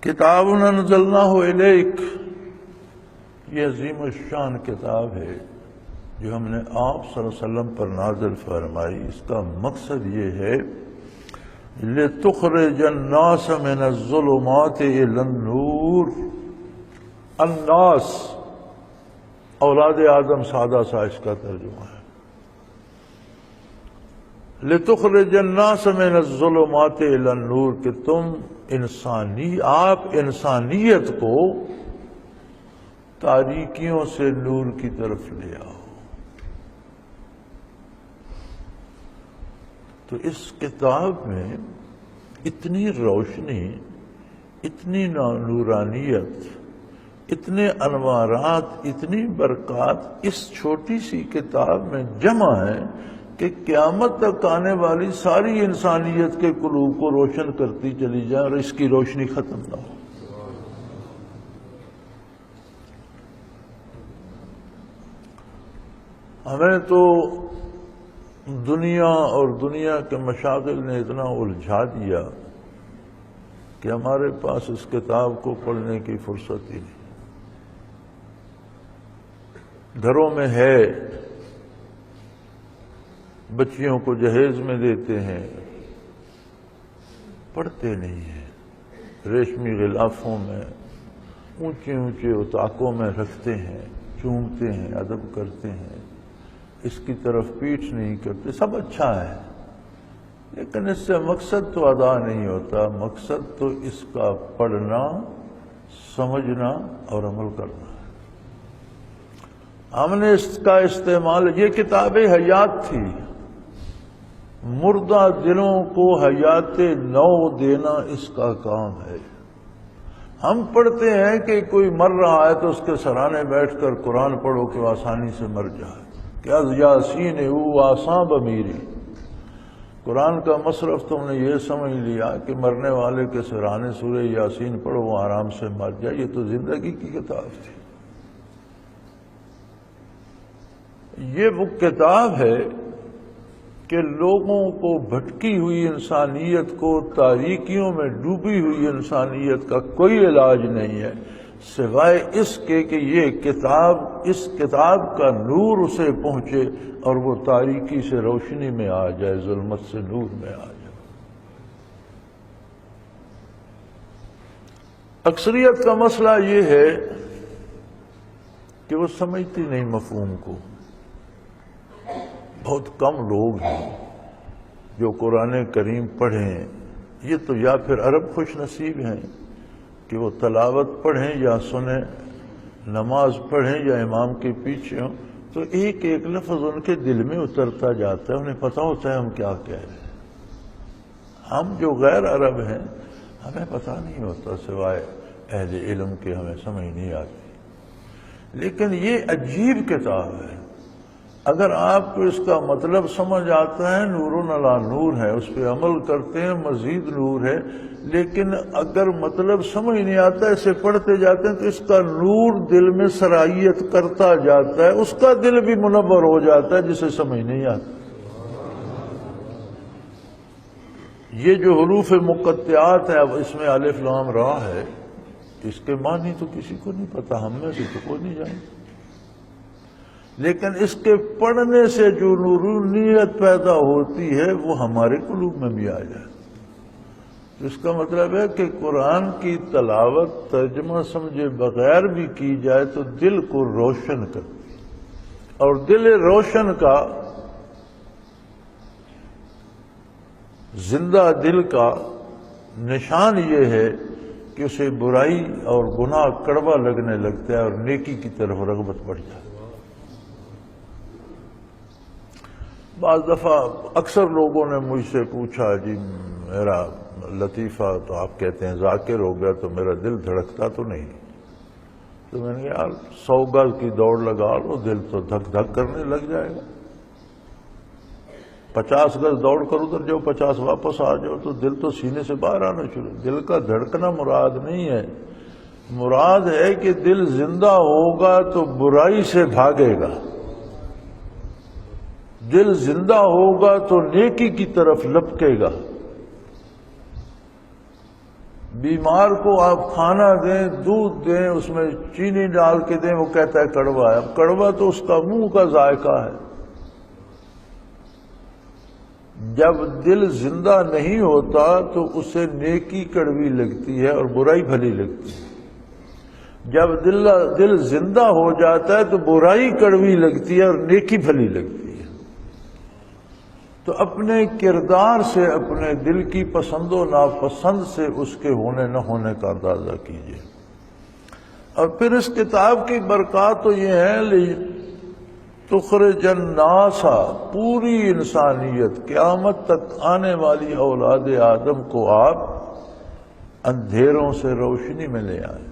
کتاب انزلناہ الیک، یہ عظیم الشان کتاب ہے جو ہم نے آپ صلی اللہ علیہ وسلم پر نازل فرمائی۔ اس کا مقصد یہ ہے لِتُخْرِجَ النَّاسَ مِنَ الظُّلُمَاتِ إِلَى النُّورِ۔ الناس اولاد آدم سادہ سا اس کا ترجمہ ہے۔ لِتُخْرِجَ النَّاسَ مِنَ الظُّلُمَاتِ إِلَى النُّورِ، کہ تم آپ انسانیت کو تاریکیوں سے نور کی طرف لے آؤ۔ تو اس کتاب میں اتنی روشنی، اتنی نورانیت، اتنے انوارات، اتنی برکات اس چھوٹی سی کتاب میں جمع ہے کہ قیامت تک آنے والی ساری انسانیت کے قلوب کو روشن کرتی چلی جائے اور اس کی روشنی ختم نہ ہو۔ ہمیں تو دنیا اور دنیا کے مشاغل نے اتنا الجھا دیا کہ ہمارے پاس اس کتاب کو پڑھنے کی فرصت ہی نہیں۔ گھروں میں ہے، بچیوں کو جہیز میں دیتے ہیں، پڑھتے نہیں ہیں، ریشمی غلافوں میں اونچے اونچے اتاقوں میں رکھتے ہیں، چومتے ہیں، ادب کرتے ہیں، اس کی طرف پیٹھ نہیں کرتے۔ سب اچھا ہے، لیکن اس سے مقصد تو ادا نہیں ہوتا۔ مقصد تو اس کا پڑھنا، سمجھنا اور عمل کرنا ہے۔ ہم نے اس کا استعمال، یہ کتاب حیات تھی، مردہ دلوں کو حیات نو دینا اس کا کام ہے۔ ہم پڑھتے ہیں کہ کوئی مر رہا ہے تو اس کے سرانے بیٹھ کر قرآن پڑھو کہ وہ آسانی سے مر جائے، کہ از یاسین او آساں بمیری۔ قرآن کا مصرف تم نے یہ سمجھ لیا کہ مرنے والے کے سرانے سورہ یاسین پڑھو وہ آرام سے مر جائے۔ یہ تو زندگی کی کتاب تھی۔ یہ وہ کتاب ہے کہ لوگوں کو، بھٹکی ہوئی انسانیت کو، تاریکیوں میں ڈوبی ہوئی انسانیت کا کوئی علاج نہیں ہے سوائے اس کے کہ اس کتاب کا نور اسے پہنچے اور وہ تاریکی سے روشنی میں آ جائے، ظلمت سے نور میں آ جائے۔ اکثریت کا مسئلہ یہ ہے کہ وہ سمجھتی نہیں مفہوم کو۔ بہت کم لوگ ہیں جو قرآن کریم پڑھیں، یہ تو یا پھر عرب خوش نصیب ہیں کہ وہ تلاوت پڑھیں یا سنیں، نماز پڑھیں یا امام کے پیچھے ہوں تو ایک ایک لفظ ان کے دل میں اترتا جاتا ہے، انہیں پتہ ہوتا ہے ہم کیا کہہ رہے ہیں۔ ہم جو غیر عرب ہیں ہمیں پتہ نہیں ہوتا سوائے اہل علم کے، ہمیں سمجھ نہیں آتی۔ لیکن یہ عجیب کتاب ہے، اگر آپ کو اس کا مطلب سمجھ آتا ہے، نور علی نور ہے، اس پہ عمل کرتے ہیں مزید نور ہے، لیکن اگر مطلب سمجھ نہیں آتا، اسے پڑھتے جاتے ہیں تو اس کا نور دل میں سرائیت کرتا جاتا ہے، اس کا دل بھی منور ہو جاتا ہے جسے سمجھ نہیں آتا۔ یہ جو حروف مقطعات ہیں، اب اس میں الف لام را ہے، اس کے معنی تو کسی کو نہیں پتا، ہم میں سے تو کوئی نہیں جانتا، لیکن اس کے پڑھنے سے جو نورانیت پیدا ہوتی ہے وہ ہمارے قلوب میں بھی آ جائے۔ اس کا مطلب ہے کہ قرآن کی تلاوت ترجمہ سمجھے بغیر بھی کی جائے تو دل کو روشن کرتی، اور دل روشن کا، زندہ دل کا نشان یہ ہے کہ اسے برائی اور گناہ کڑوا لگنے لگتا ہے اور نیکی کی طرف رغبت بڑھ جائے۔ بعض دفعہ اکثر لوگوں نے مجھ سے پوچھا، جی میرا لطیفہ تو آپ کہتے ہیں ذاکر ہو گیا تو میرا دل دھڑکتا تو نہیں؟ تو میں نے کہا یار 100 گز کی دوڑ لگا لو، دل تو دھک دھک کرنے لگ جائے گا۔ 50 گز دوڑ کر ادھر جاؤ، 50 واپس آ جاؤ تو دل تو سینے سے باہر آنا شروع۔ دل کا دھڑکنا مراد نہیں ہے، مراد ہے کہ دل زندہ ہوگا تو برائی سے بھاگے گا، دل زندہ ہوگا تو نیکی کی طرف لپکے گا۔ بیمار کو آپ کھانا دیں، دودھ دیں، اس میں چینی ڈال کے دیں، وہ کہتا ہے کڑوا ہے۔ اب کڑوا تو اس کا منہ کا ذائقہ ہے۔ جب دل زندہ نہیں ہوتا تو اسے نیکی کڑوی لگتی ہے اور برائی بھلی لگتی ہے۔ جب دل زندہ ہو جاتا ہے تو برائی کڑوی لگتی ہے اور نیکی بھلی لگتی ہے۔ تو اپنے کردار سے، اپنے دل کی پسند و ناپسند سے اس کے ہونے نہ ہونے کا اندازہ کیجیے۔ اور پھر اس کتاب کی برکات تو یہ ہے تخرج الناس، پوری انسانیت، قیامت تک آنے والی اولاد آدم کو آپ اندھیروں سے روشنی میں لے آئے۔